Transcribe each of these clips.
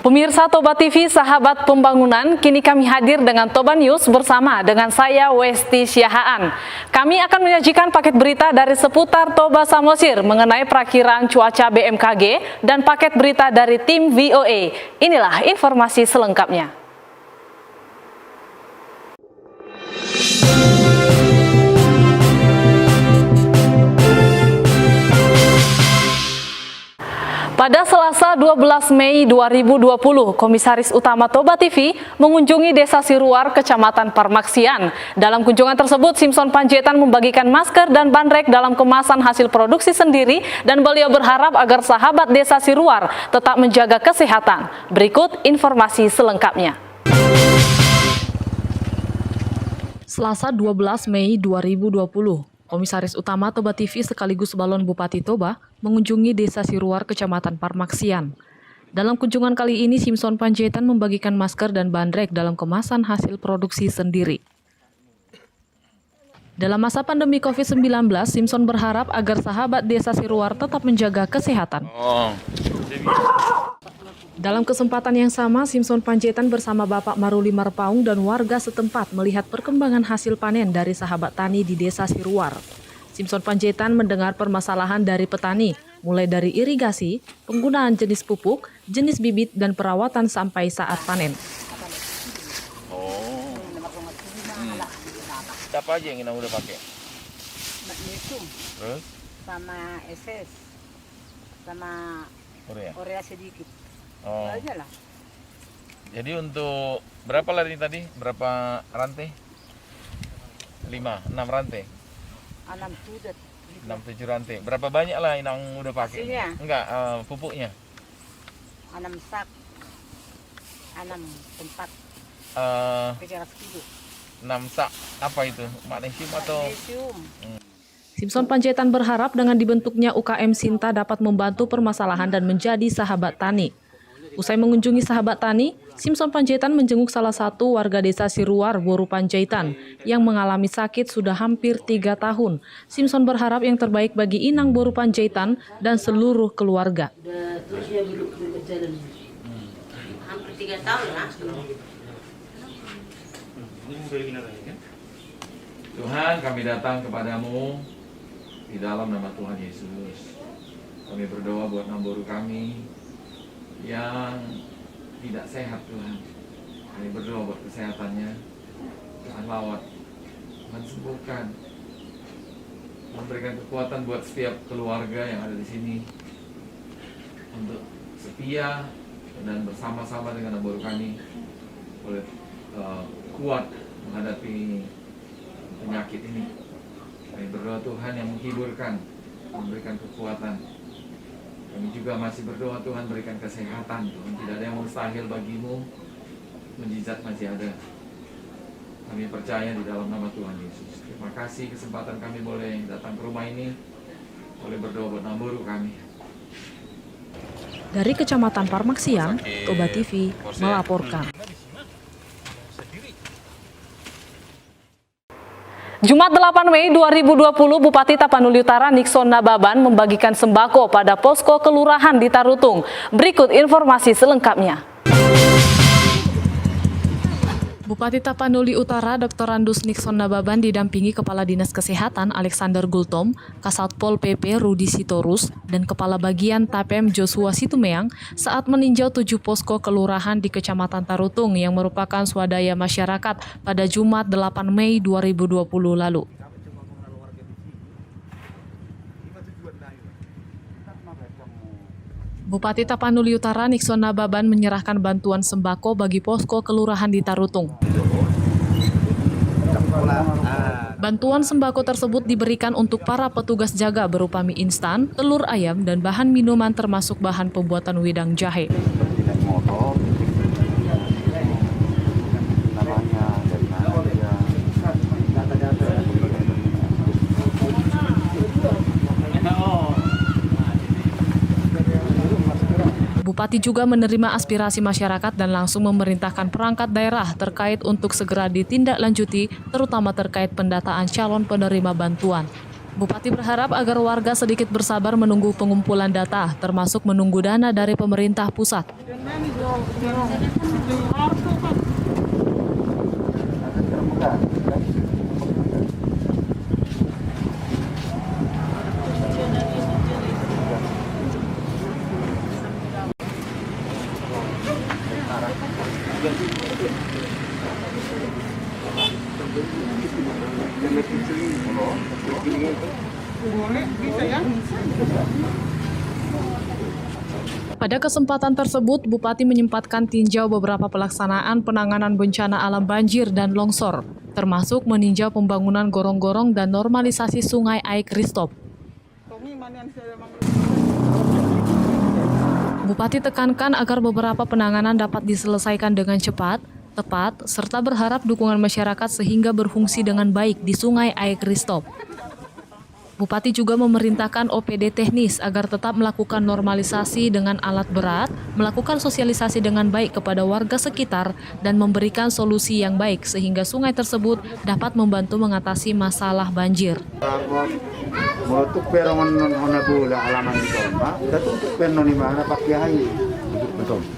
Pemirsa Toba TV, sahabat pembangunan, kini kami hadir dengan Toba News bersama dengan saya Westi Syahaan. Kami akan menyajikan paket berita dari seputar Toba Samosir mengenai perakiraan cuaca BMKG dan paket berita dari tim VOA. Inilah informasi selengkapnya. Pada Selasa 12 Mei 2020, Komisaris Utama Toba TV mengunjungi Desa Siruar, Kecamatan Parmaksian. Dalam kunjungan tersebut, Simpson Panjaitan membagikan masker dan bandrek dalam kemasan hasil produksi sendiri dan beliau berharap agar sahabat Desa Siruar tetap menjaga kesehatan. Berikut informasi selengkapnya. Selasa 12 Mei 2020. Komisaris Utama Toba TV sekaligus balon Bupati Toba mengunjungi Desa Siruar, Kecamatan Parmaksian. Dalam kunjungan kali ini, Simpson Panjaitan membagikan masker dan bandrek dalam kemasan hasil produksi sendiri. Dalam masa pandemi COVID-19, Simpson berharap agar sahabat Desa Siruar tetap menjaga kesehatan. Dalam kesempatan yang sama, Simpson Panjaitan bersama Bapak Maruli Marpaung dan warga setempat melihat perkembangan hasil panen dari sahabat tani di Desa Siruar. Simpson Panjaitan mendengar permasalahan dari petani, mulai dari irigasi, penggunaan jenis pupuk, jenis bibit, dan perawatan sampai saat panen. Apa aja yang udah pakai? Magnesium, sama SS, sama urea sedikit. Oh. Itu aja lah. Jadi untuk berapa lari tadi? Berapa rantai? 6 rantai. 6-7 rantai. Berapa banyak lah yang udah pakai? Hasilnya? Enggak, pupuknya. 6 sak, 6 tempat, 300 kilo. 6 sak. Apa itu? Magnesium atau? Magnesium. Simpson Panjaitan berharap dengan dibentuknya UKM Sinta dapat membantu permasalahan dan menjadi sahabat tani. Usai mengunjungi sahabat tani, Simpson Panjaitan menjenguk salah satu warga Desa Siruar, Boru Panjaitan, yang mengalami sakit sudah hampir 3 tahun. Simpson berharap yang terbaik bagi Inang Boru Panjaitan dan seluruh keluarga. Terus dia belum berjalan. Hampir 3 tahun lah. Tuhan, kami datang kepadamu di dalam nama Tuhan Yesus. Kami berdoa buat Namboru kami yang tidak sehat, Tuhan. Kami berdoa buat kesehatannya. Tuhan lawat, Tuhan sembuhkan, memberikan kekuatan buat setiap keluarga yang ada di sini untuk setia dan bersama-sama dengan Namboru kami boleh kuat menghadapi penyakit ini. Kami berdoa Tuhan yang menghiburkan, memberikan kekuatan. Kami juga masih berdoa Tuhan berikan kesehatan. Tuhan, tidak ada yang mustahil bagimu. Mujizat masih ada. Kami percaya di dalam nama Tuhan Yesus. Terima kasih kesempatan kami boleh datang ke rumah ini, boleh berdoa buat Namboru kami. Dari Kecamatan Parmaksian, Toba TV melaporkan. Jumat 8 Mei 2020, Bupati Tapanuli Utara Nixon Nababan membagikan sembako pada posko kelurahan di Tarutung. Berikut informasi selengkapnya. Bupati Tapanuli Utara Dr. Randus Nixon Nababan didampingi Kepala Dinas Kesehatan Alexander Gultom, Kasatpol PP Rudi Sitorus, dan Kepala Bagian Tapem Joshua Situmeang saat meninjau 7 posko kelurahan di Kecamatan Tarutung yang merupakan swadaya masyarakat pada Jumat 8 Mei 2020 lalu. Bupati Tapanuli Utara Nixon Nababan menyerahkan bantuan sembako bagi posko kelurahan di Tarutung. Bantuan sembako tersebut diberikan untuk para petugas jaga berupa mie instan, telur ayam, dan bahan minuman termasuk bahan pembuatan wedang jahe. Bupati juga menerima aspirasi masyarakat dan langsung memerintahkan perangkat daerah terkait untuk segera ditindaklanjuti, terutama terkait pendataan calon penerima bantuan. Bupati berharap agar warga sedikit bersabar menunggu pengumpulan data, termasuk menunggu dana dari pemerintah pusat. Pada kesempatan tersebut, Bupati menyempatkan tinjau beberapa pelaksanaan penanganan bencana alam banjir dan longsor, termasuk meninjau pembangunan gorong-gorong dan normalisasi sungai Aik Ristop. Bupati tekankan agar beberapa penanganan dapat diselesaikan dengan cepat, tepat, serta berharap dukungan masyarakat sehingga berfungsi dengan baik di sungai Aik Ristop. Bupati juga memerintahkan OPD teknis agar tetap melakukan normalisasi dengan alat berat, melakukan sosialisasi dengan baik kepada warga sekitar, dan memberikan solusi yang baik sehingga sungai tersebut dapat membantu mengatasi masalah banjir. Tutup perongan non bola alaman di Tomba, kita tutup peron di mana pakai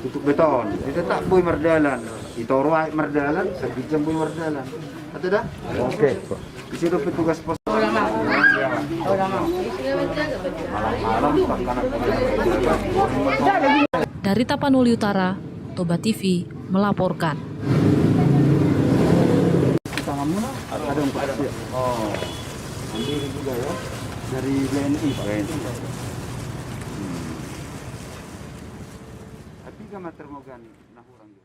tutup beton. Itu tak boleh merdalan. Itu ruai merdalan, sebijam boleh merdalan. Atau dah? Oke. Di situ petugas pos. Dari Tapanuli Utara, Toba TV melaporkan. Ada 4 siap. Oh, ambil juga ya dari BNI. Tapi kamar termogan nahurang gitu.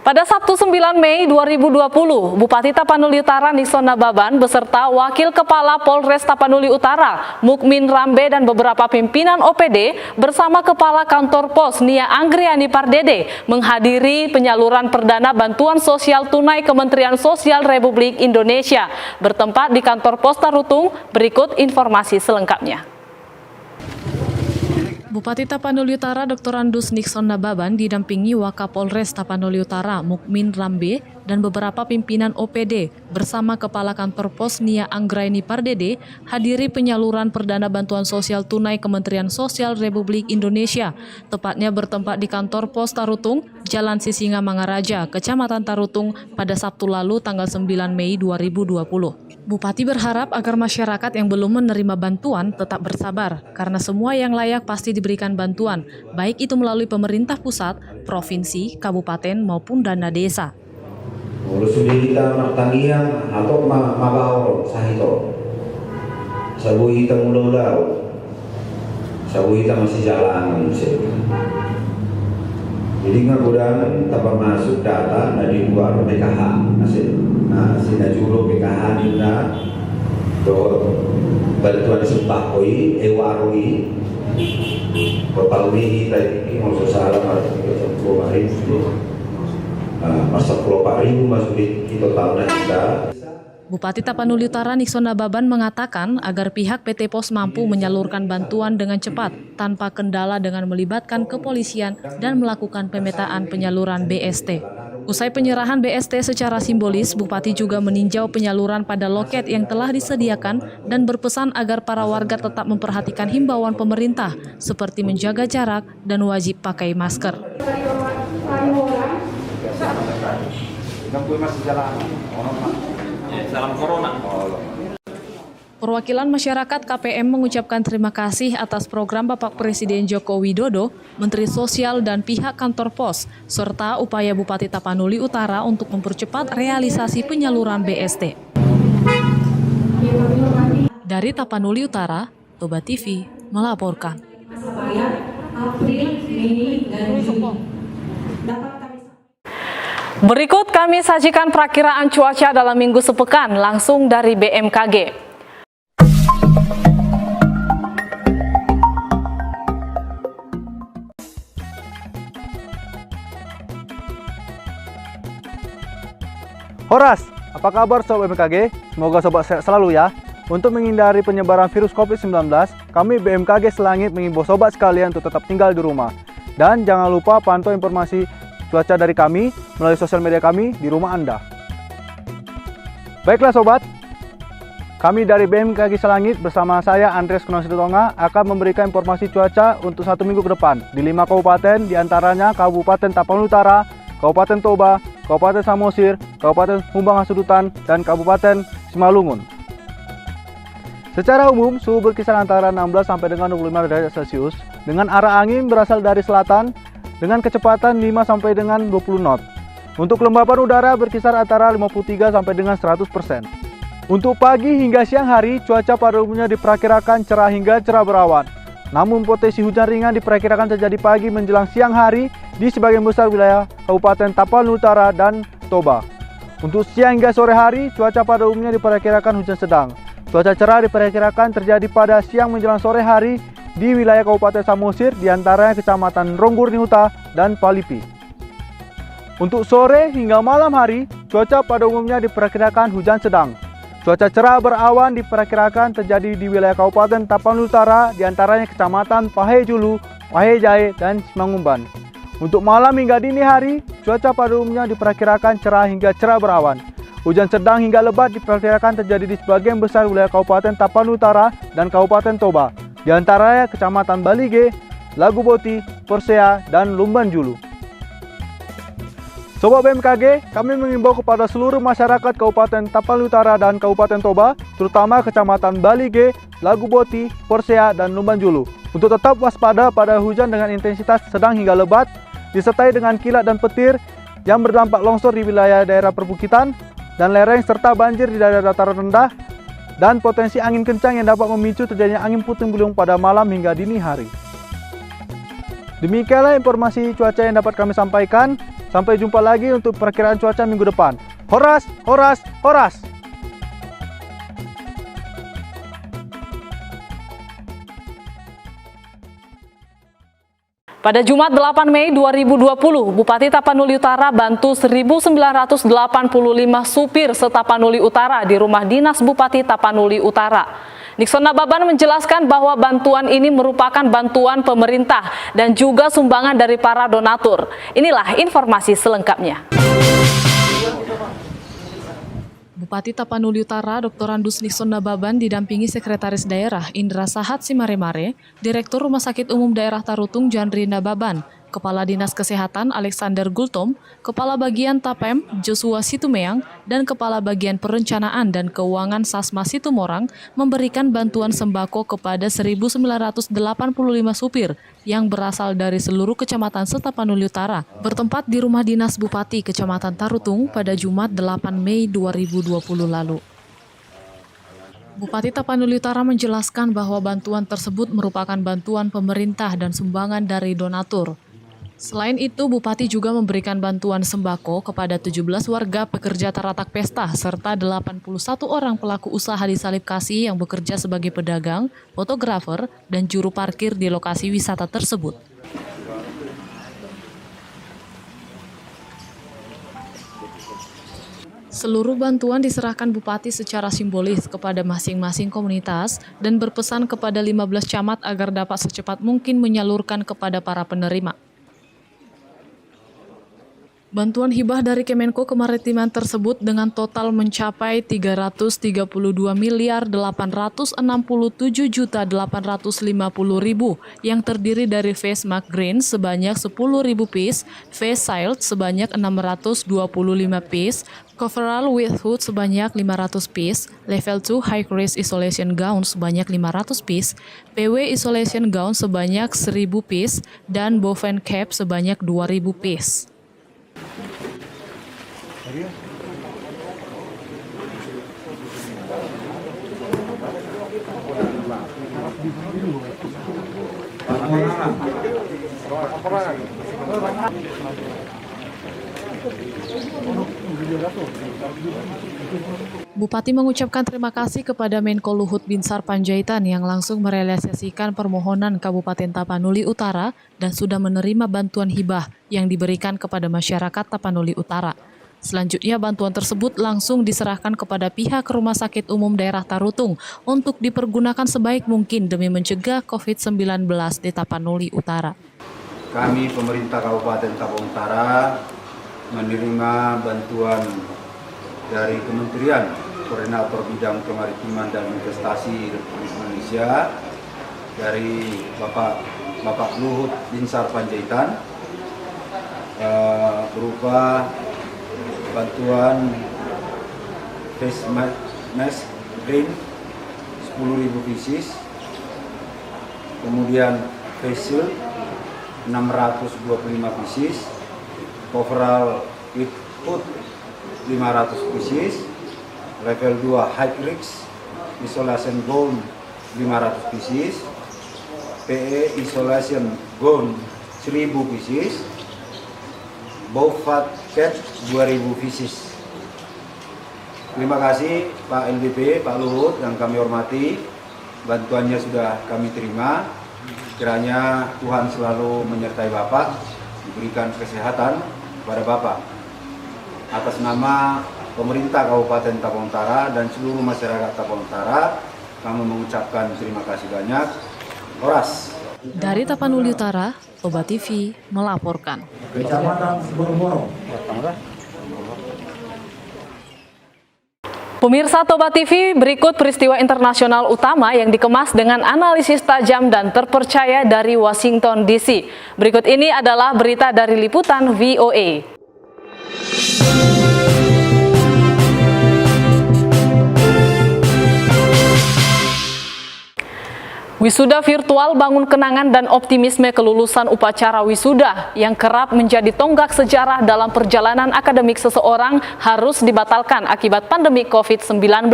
Pada Sabtu 9 Mei 2020, Bupati Tapanuli Utara Nixon Nababan beserta Wakil Kepala Polres Tapanuli Utara, Mukmin Rambe dan beberapa pimpinan OPD bersama Kepala Kantor Pos Nia Anggriani Pardede menghadiri penyaluran perdana bantuan sosial tunai Kementerian Sosial Republik Indonesia bertempat di Kantor Pos Tarutung. Berikut informasi selengkapnya. Bupati Tapanuli Utara Dr. Andus Nixon Nababan didampingi Wakapolres Tapanuli Utara Mukmin Rambe dan beberapa pimpinan OPD bersama Kepala Kantor Pos Nia Anggraini Pardede hadiri penyaluran perdana bantuan sosial tunai Kementerian Sosial Republik Indonesia, tepatnya bertempat di Kantor Pos Tarutung, Jalan Sisinga Mangaraja, Kecamatan Tarutung pada Sabtu lalu tanggal 9 Mei 2020. Bupati berharap agar masyarakat yang belum menerima bantuan tetap bersabar, karena semua yang layak pasti diberikan bantuan, baik itu melalui pemerintah pusat, provinsi, kabupaten, maupun dana desa. Urus sudah kita martangiang atau mabahor sahito. Sabu kita mulau-lau. Sabu kita masih jalan manusia. Jadi ngabudan tanpa masuk data dari luar PKH masih. Nah, sina juro PKH dina do bantuan sembahoi ewaroi Bapalwi tadi mau salah masa Pulau masuk di totalnya kita. Bupati Tapanuli Utara Nixon Nababan mengatakan agar pihak PT Pos mampu menyalurkan bantuan dengan cepat tanpa kendala dengan melibatkan kepolisian dan melakukan pemetaan penyaluran BST. Usai penyerahan BST secara simbolis, Bupati juga meninjau penyaluran pada loket yang telah disediakan dan berpesan agar para warga tetap memperhatikan himbauan pemerintah seperti menjaga jarak dan wajib pakai masker. Salam corona. Perwakilan masyarakat KPM mengucapkan terima kasih atas program Bapak Presiden Joko Widodo, Menteri Sosial dan pihak kantor pos, serta upaya Bupati Tapanuli Utara untuk mempercepat realisasi penyaluran BST. Dari Tapanuli Utara, Toba TV melaporkan. Berikut kami sajikan perakiraan cuaca dalam minggu sepekan langsung dari BMKG. Horas, apa kabar Sobat BMKG? Semoga Sobat sehat selalu ya. Untuk menghindari penyebaran virus COVID-19, kami BMKG Selangit mengimbau Sobat sekalian untuk tetap tinggal di rumah. Dan jangan lupa pantau informasi cuaca dari kami melalui sosial media kami di rumah Anda. Baiklah Sobat, kami dari BMKG Selangit bersama saya Andreas Kunasitonga akan memberikan informasi cuaca untuk 1 minggu ke depan di 5 kabupaten, diantaranya Kabupaten Tapanuli Utara, Kabupaten Toba, Kabupaten Samosir, Kabupaten Humbang Hasudutan, dan Kabupaten Simalungun. Secara umum, suhu berkisar antara 16 sampai dengan 25 derajat Celcius dengan arah angin berasal dari selatan dengan kecepatan 5 sampai dengan 20 knot. Untuk kelembapan udara berkisar antara 53 sampai dengan 100%. Untuk pagi hingga siang hari, cuaca pada umumnya diperkirakan cerah hingga cerah berawan. Namun potensi hujan ringan diperkirakan terjadi pagi menjelang siang hari di sebagian besar wilayah Kabupaten Tapanuli Utara dan Toba. Untuk siang hingga sore hari, cuaca pada umumnya diperkirakan hujan sedang. Cuaca cerah diperkirakan terjadi pada siang menjelang sore hari di wilayah Kabupaten Samosir, diantaranya Kecamatan Ronggurnihuta dan Palipi. Untuk sore hingga malam hari, cuaca pada umumnya diperkirakan hujan sedang. Cuaca cerah berawan diperkirakan terjadi di wilayah Kabupaten Tapanuli Utara, diantaranya Kecamatan Pahejulu, Pahejae, dan Simangumban. Untuk malam hingga dini hari, cuaca pada umumnya diperkirakan cerah hingga cerah berawan. Hujan sedang hingga lebat diperkirakan terjadi di sebagian besar wilayah Kabupaten Tapanuli Utara dan Kabupaten Toba, diantaranya Kecamatan Balige, Laguboti, Persea, dan Lumban Julu. Sobat BMKG, kami mengimbau kepada seluruh masyarakat Kabupaten Tapanuli Utara dan Kabupaten Toba, terutama Kecamatan Balige, Laguboti, Persea, dan Lumban Julu, untuk tetap waspada pada hujan dengan intensitas sedang hingga lebat, disertai dengan kilat dan petir yang berdampak longsor di wilayah daerah perbukitan dan lereng, serta banjir di daerah dataran rendah, dan potensi angin kencang yang dapat memicu terjadinya angin puting beliung pada malam hingga dini hari. Demikianlah informasi cuaca yang dapat kami sampaikan. Sampai jumpa lagi untuk perkiraan cuaca minggu depan. Horas, horas, horas! Pada Jumat 8 Mei 2020, Bupati Tapanuli Utara bantu 1.985 supir se-Tapanuli Utara di rumah dinas Bupati Tapanuli Utara. Nixon Nababan menjelaskan bahwa bantuan ini merupakan bantuan pemerintah dan juga sumbangan dari para donatur. Inilah informasi selengkapnya. Bupati Tapanuli Utara Dr. Andus Nixon Nababan didampingi Sekretaris Daerah Indra Sahat Simaremare, Direktur Rumah Sakit Umum Daerah Tarutung Jandri Nababan, Kepala Dinas Kesehatan Alexander Gultom, Kepala Bagian Tapem Joshua Situmeang, dan Kepala Bagian Perencanaan dan Keuangan Sasma Situmorang memberikan bantuan sembako kepada 1.985 supir yang berasal dari seluruh kecamatan se-Tapanuli Utara, bertempat di rumah dinas Bupati Kecamatan Tarutung pada Jumat 8 Mei 2020 lalu. Bupati Tapanuli Utara menjelaskan bahwa bantuan tersebut merupakan bantuan pemerintah dan sumbangan dari donatur. Selain itu, Bupati juga memberikan bantuan sembako kepada 17 warga pekerja taratak pesta serta 81 orang pelaku usaha di Salib Kasih yang bekerja sebagai pedagang, fotografer, dan juru parkir di lokasi wisata tersebut. Seluruh bantuan diserahkan Bupati secara simbolis kepada masing-masing komunitas dan berpesan kepada 15 camat agar dapat secepat mungkin menyalurkan kepada para penerima. Bantuan hibah dari Kemenko Kemaritiman tersebut dengan total mencapai 332.867.850.000 yang terdiri dari face mask green sebanyak 10.000 piece, face shield sebanyak 625 piece, coverall with hood sebanyak 500 piece, level 2 high risk isolation gown sebanyak 500 piece, PW isolation gown sebanyak 1.000 piece, dan bovine cap sebanyak 2.000 piece. Bupati mengucapkan terima kasih kepada Menko Luhut Binsar Panjaitan yang langsung merealisasikan permohonan Kabupaten Tapanuli Utara dan sudah menerima bantuan hibah yang diberikan kepada masyarakat Tapanuli Utara. Selanjutnya bantuan tersebut langsung diserahkan kepada pihak Rumah Sakit Umum Daerah Tarutung untuk dipergunakan sebaik mungkin demi mencegah COVID-19 di Tapanuli Utara. Kami pemerintah Kabupaten Tapanuli Utara menerima bantuan dari Kementerian Koordinator Bidang Kemaritiman dan Investasi Republik Indonesia, dari Bapak Luhut Binsar Panjaitan, berupa bantuan face mask green 10.000 pieces, kemudian face shield 625 pieces, overall with food 500 pieces, level 2 high risk isolation gown 500 pieces, PE isolation gown 1000 pieces, Bofat cat 2000 pieces. Terima kasih Pak LBP, Pak Luhut yang kami hormati. Bantuannya sudah kami terima. Kiranya Tuhan selalu menyertai Bapak, diberikan kesehatan kepada Bapak. Atas nama pemerintah Kabupaten Tapang Utara dan seluruh masyarakat Tapang Utara, kami mengucapkan terima kasih banyak. Horas. Dari Tapanuli Utara, Toba TV melaporkan. Kecamatan Boroboro. Pemirsa Toba TV, berikut peristiwa internasional utama yang dikemas dengan analisis tajam dan terpercaya dari Washington DC. Berikut ini adalah berita dari liputan VOA. Wisuda virtual bangun kenangan dan optimisme kelulusan upacara wisuda yang kerap menjadi tonggak sejarah dalam perjalanan akademik seseorang harus dibatalkan akibat pandemi COVID-19.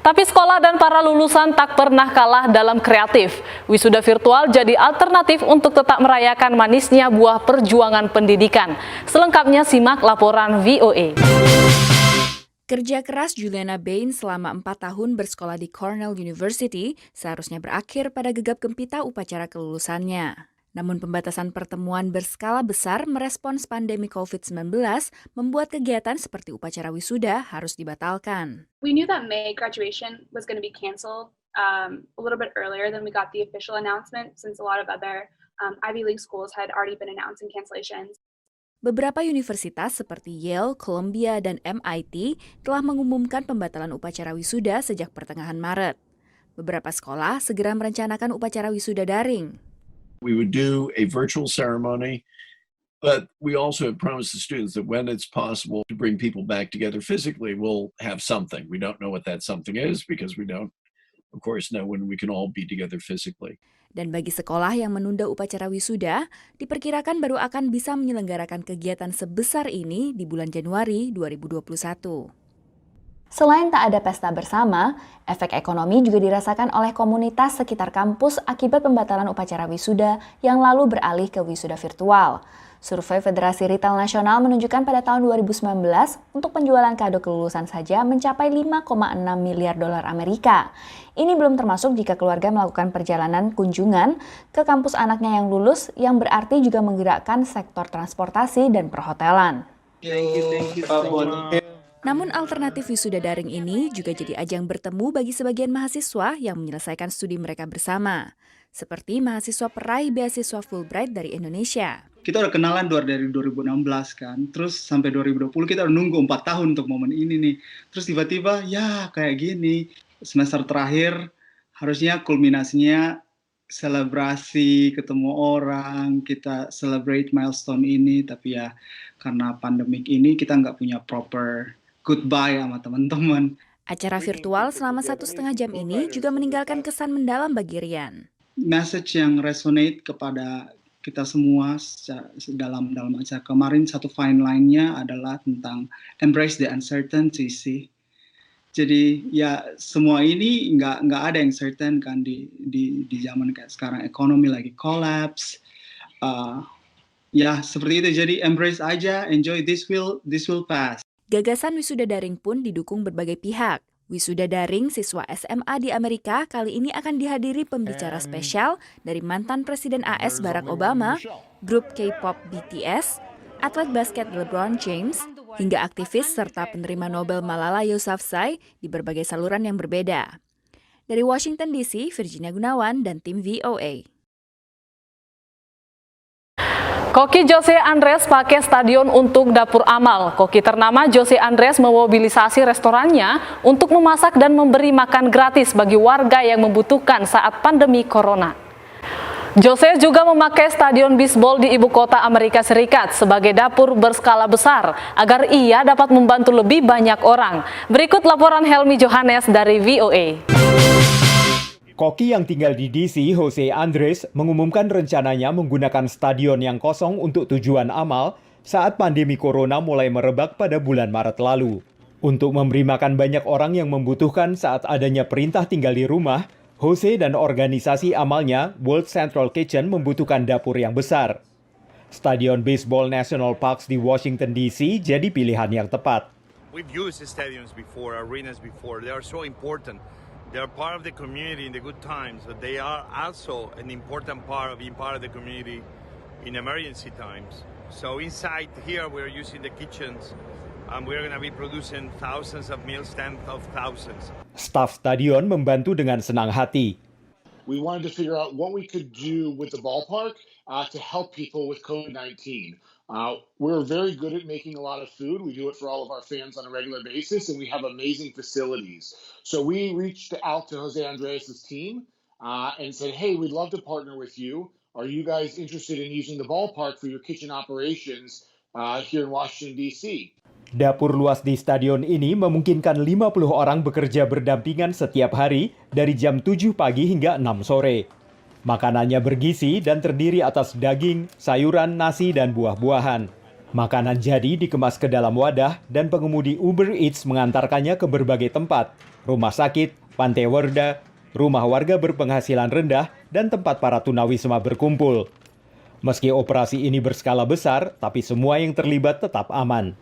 Tapi sekolah dan para lulusan tak pernah kalah dalam kreatif. Wisuda virtual jadi alternatif untuk tetap merayakan manisnya buah perjuangan pendidikan. Selengkapnya simak laporan VOA. Kerja keras Juliana Bain selama 4 tahun bersekolah di Cornell University seharusnya berakhir pada gegap gempita upacara kelulusannya. Namun pembatasan pertemuan berskala besar merespons pandemi COVID-19 membuat kegiatan seperti upacara wisuda harus dibatalkan. We knew that May graduation was going to be canceled a little bit earlier than we got the official announcement, since a lot of other Ivy League schools had already been announcing cancellations. Beberapa universitas seperti Yale, Columbia, dan MIT telah mengumumkan pembatalan upacara wisuda sejak pertengahan Maret. Beberapa sekolah segera merencanakan upacara wisuda daring. We would do a virtual ceremony, but we also have promised the students that when it's possible to bring people back together physically, we'll have something. We don't know what that something is because we don't, of course, know when we can all be together physically. Dan bagi sekolah yang menunda upacara wisuda, diperkirakan baru akan bisa menyelenggarakan kegiatan sebesar ini di bulan Januari 2021. Selain tak ada pesta bersama, efek ekonomi juga dirasakan oleh komunitas sekitar kampus akibat pembatalan upacara wisuda yang lalu beralih ke wisuda virtual. Survei Federasi Retail Nasional menunjukkan pada tahun 2019 untuk penjualan kado kelulusan saja mencapai 5,6 miliar dolar Amerika. Ini belum termasuk jika keluarga melakukan perjalanan kunjungan ke kampus anaknya yang lulus, yang berarti juga menggerakkan sektor transportasi dan perhotelan. Namun alternatif wisuda daring ini juga jadi ajang bertemu bagi sebagian mahasiswa yang menyelesaikan studi mereka bersama. Seperti mahasiswa peraih beasiswa Fulbright dari Indonesia. Kita udah kenalan dari 2016 kan, terus sampai 2020 kita udah nunggu 4 tahun untuk momen ini nih. Terus tiba-tiba ya kayak gini, semester terakhir harusnya kulminasinya selebrasi, ketemu orang, kita celebrate milestone ini, tapi ya karena pandemik ini kita nggak punya proper goodbye sama teman-teman. Acara virtual selama 1,5 jam ini juga meninggalkan kesan mendalam bagi Rian. Message yang resonate kepada kita semua dalam acara kemarin, satu fine line-nya adalah tentang embrace the uncertainty sih. Jadi ya semua ini nggak ada yang certain kan di zaman kayak sekarang, ekonomi lagi collapse. Ya seperti itu, jadi embrace aja, enjoy, this will pass. Gagasan wisuda daring pun didukung berbagai pihak. Wisuda daring siswa SMA di Amerika kali ini akan dihadiri pembicara spesial dari mantan Presiden AS Barack Obama, grup K-pop BTS, atlet basket LeBron James, hingga aktivis serta penerima Nobel Malala Yousafzai di berbagai saluran yang berbeda. Dari Washington DC, Virginia Gunawan dan tim VOA. Koki Jose Andres pakai stadion untuk dapur amal. Koki ternama Jose Andres memobilisasi restorannya untuk memasak dan memberi makan gratis bagi warga yang membutuhkan saat pandemi corona. Jose juga memakai stadion bisbol di ibu kota Amerika Serikat sebagai dapur berskala besar agar ia dapat membantu lebih banyak orang. Berikut laporan Helmi Johannes dari VOA. Koki yang tinggal di DC, Jose Andres, mengumumkan rencananya menggunakan stadion yang kosong untuk tujuan amal saat pandemi corona mulai merebak pada bulan Maret lalu. Untuk memberi makan banyak orang yang membutuhkan saat adanya perintah tinggal di rumah, Jose dan organisasi amalnya, World Central Kitchen, membutuhkan dapur yang besar. Stadion Baseball National Parks di Washington DC jadi pilihan yang tepat. We've used stadiums before, arenas before. They are so important. They are part of the community in the good times, but they are also an important part of being part of the community in emergency times. So inside here, we're using the kitchens, and we're going to be producing thousands of meals, tens of thousands. Staf stadion membantu dengan senang hati. We wanted to figure out what we could do with the ballpark to help people with COVID-19. We're very good at making a lot of food. We do it for all of our fans on a regular basis, and we have amazing facilities. So we reached out to Jose Andres' team and said, hey, we'd love to partner with you. Are you guys interested in using the ballpark for your kitchen operations here in Washington, D.C.? Dapur luas di stadion ini memungkinkan 50 orang bekerja berdampingan setiap hari dari jam 7 pagi hingga 6 sore. Makanannya bergizi dan terdiri atas daging, sayuran, nasi, dan buah-buahan. Makanan jadi dikemas ke dalam wadah dan pengemudi Uber Eats mengantarkannya ke berbagai tempat, rumah sakit, pantai werda, rumah warga berpenghasilan rendah, dan tempat para tunawisma berkumpul. Meski operasi ini berskala besar, tapi semua yang terlibat tetap aman.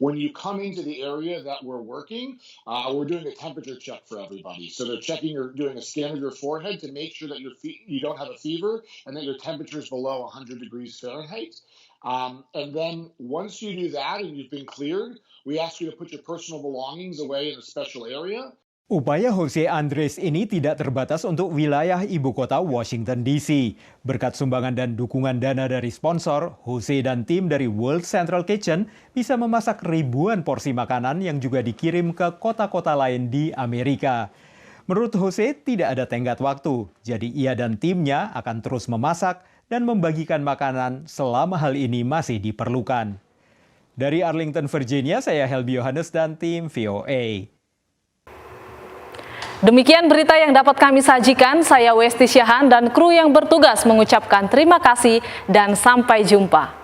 When you come into the area that we're working, we're doing a temperature check for everybody. So they're checking or doing a scan of your forehead to make sure that you don't have a fever and that your temperature is below 100 degrees Fahrenheit. And then once you do that and you've been cleared, we ask you to put your personal belongings away in a special area. Upaya Jose Andres ini tidak terbatas untuk wilayah ibu kota Washington DC. Berkat sumbangan dan dukungan dana dari sponsor, Jose dan tim dari World Central Kitchen bisa memasak ribuan porsi makanan yang juga dikirim ke kota-kota lain di Amerika. Menurut Jose, tidak ada tenggat waktu, jadi ia dan timnya akan terus memasak dan membagikan makanan selama hal ini masih diperlukan. Dari Arlington, Virginia, saya Helmi Johannes dan tim VOA. Demikian berita yang dapat kami sajikan. Saya Westi Syahan dan kru yang bertugas mengucapkan terima kasih dan sampai jumpa.